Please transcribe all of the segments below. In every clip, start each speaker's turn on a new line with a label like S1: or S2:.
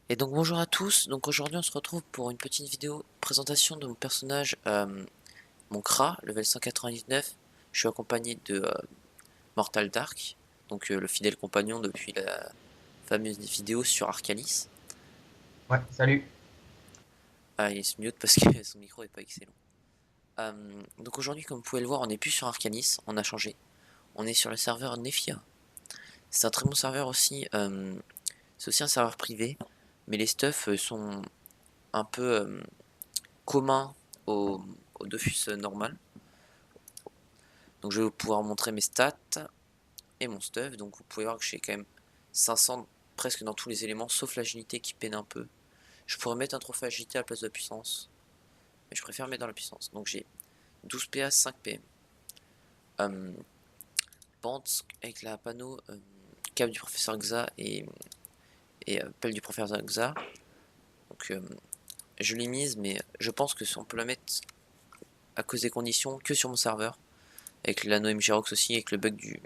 S1: Et donc bonjour à tous, donc aujourd'hui on se retrouve pour une petite vidéo présentation de mon personnage, mon Kra, level 199. Je suis accompagné de Mortal Dark, donc le fidèle compagnon depuis la fameuse vidéo sur Arcalis.
S2: Ouais, salut.
S1: Ah, il se mute parce que son micro est pas excellent. Donc aujourd'hui comme vous pouvez le voir on n'est plus sur Arcalis, on a changé. On est sur le serveur Nephia. C'est un très bon serveur aussi, c'est aussi un serveur privé, mais les stuffs sont un peu communs au, au Dofus normal. Donc je vais pouvoir montrer mes stats et mon stuff. Donc vous pouvez voir que j'ai quand même 500 presque dans tous les éléments, sauf l'agilité qui peine un peu. Je pourrais mettre un trophée agilité à la place de la puissance, mais je préfère mettre dans la puissance. Donc j'ai 12 PA, 5 PM. Pente avec la panneau, cap du professeur Xa et pelle du professeur Xa. Donc je l'ai mise, mais je pense que on peut la mettre à cause des conditions que sur mon serveur. Avec l'anneau MGRox aussi, avec le bug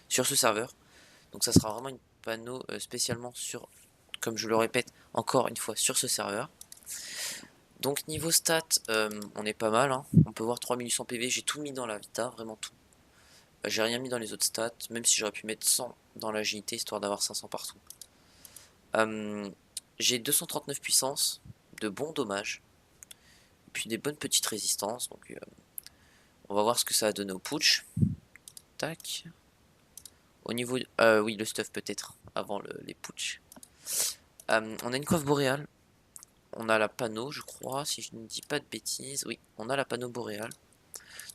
S1: sur ce serveur. Donc ça sera vraiment une panneau spécialement sur, comme je le répète encore une fois, sur ce serveur. Donc niveau stats, on est pas mal, hein. On peut voir 3800 PV, j'ai tout mis dans la Vita, vraiment tout. J'ai rien mis dans les autres stats, même si j'aurais pu mettre 100 dans l'agilité, histoire d'avoir 500 partout. J'ai 239 puissance, de bons dommages, et puis des bonnes petites résistances, donc on va voir ce que ça a donné au putsch. Tac. Au niveau... oui, le stuff peut-être, avant les putsch. On a une coiffe boréale. On a la panneau, je crois, si je ne dis pas de bêtises. Oui, on a la panneau boréale.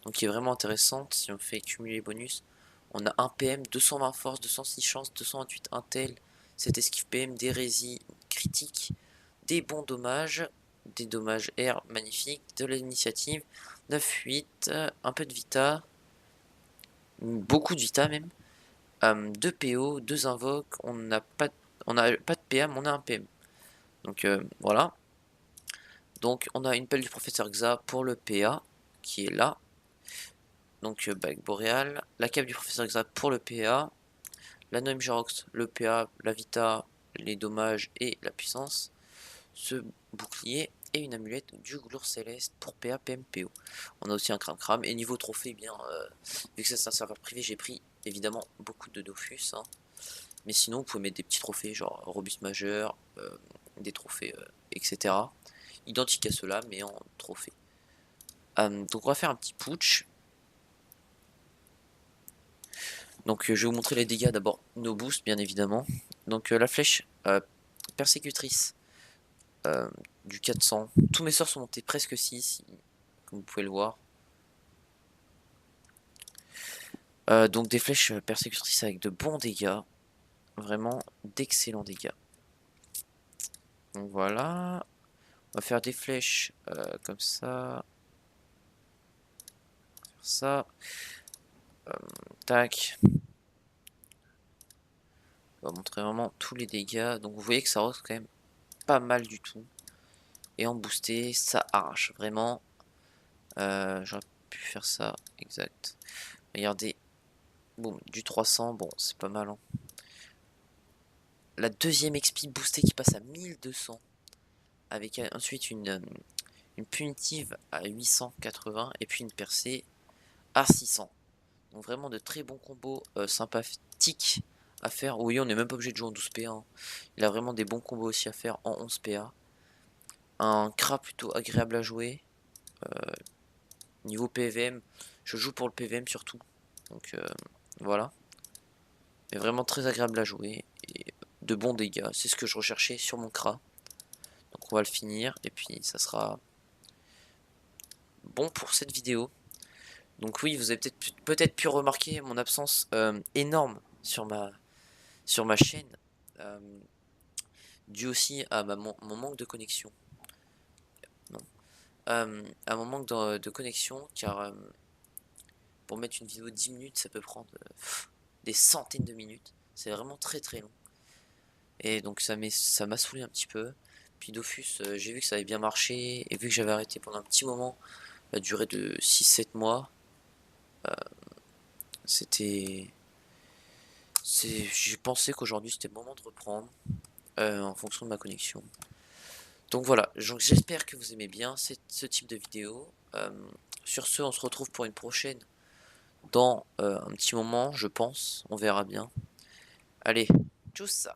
S1: Donc qui est vraiment intéressante si on fait cumuler les bonus. On a 1 PM, 220 force, 206 chance, 228 intel, 7 esquive PM, des résis critiques, des bons dommages, des dommages air magnifiques, de l'initiative, 9-8, un peu de vita, beaucoup de vita même, 2 PO, 2 invoques, on n'a pas, pas de PA, mais on a un PM. Donc voilà. Donc on a une pelle du professeur Xa pour le PA, qui est là. Donc bague boréale, la cape du professeur Xa pour le PA, la Noem Jirox, le PA, la Vita, les dommages et la puissance, ce bouclier et une amulette du glour céleste pour PA, PM, PO. On a aussi un crame crame et niveau trophée, eh bien, vu que c'est un serveur privé, j'ai pris évidemment beaucoup de Dofus, hein. Mais sinon, vous pouvez mettre des petits trophées genre robuste majeur, des trophées, etc. Identiques à ceux-là, mais en trophée. Donc on va faire un petit putsch. Donc je vais vous montrer les dégâts d'abord, nos boosts bien évidemment. Donc la flèche persécutrice du 400. Tous mes sorts sont montés presque 6, comme vous pouvez le voir. Donc des flèches persécutrices avec de bons dégâts. Vraiment d'excellents dégâts. Donc voilà. On va faire des flèches comme ça. Ça. Tac. On va montrer vraiment tous les dégâts. Donc vous voyez que ça reste quand même pas mal du tout. Et en boosté, ça arrache vraiment. J'aurais pu faire ça, exact. Regardez, boum, du 300, bon, c'est pas mal, hein. La deuxième XP boostée qui passe à 1200, avec ensuite une punitive à 880, et puis une percée à 600. Donc vraiment de très bons combos sympathiques à faire. Oui, on n'est même pas obligé de jouer en 12 PA, hein. Il a vraiment des bons combos aussi à faire en 11 PA. Un Kra plutôt agréable à jouer. Niveau PVM, je joue pour le PVM surtout. Donc voilà. Mais vraiment très agréable à jouer. Et de bons dégâts. C'est ce que je recherchais sur mon Kra. Donc on va le finir. Et puis ça sera bon pour cette vidéo. Donc oui, vous avez peut-être pu remarquer mon absence énorme sur ma chaîne. Euh, dû aussi à mon manque de connexion. Non. À mon manque de connexion. Car pour mettre une vidéo de 10 minutes, ça peut prendre des centaines de minutes. C'est vraiment très très long. Et donc ça m'a saoulé un petit peu. Puis Dofus, j'ai vu que ça avait bien marché. Et vu que j'avais arrêté pendant un petit moment, la durée de 6-7 mois, c'était J'ai pensé qu'aujourd'hui c'était le moment de reprendre en fonction de ma connexion. Donc voilà, j'espère que vous aimez bien ce type de vidéo. Sur ce, on se retrouve pour une prochaine dans un petit moment, je pense. On verra bien. Allez, tchuss ça.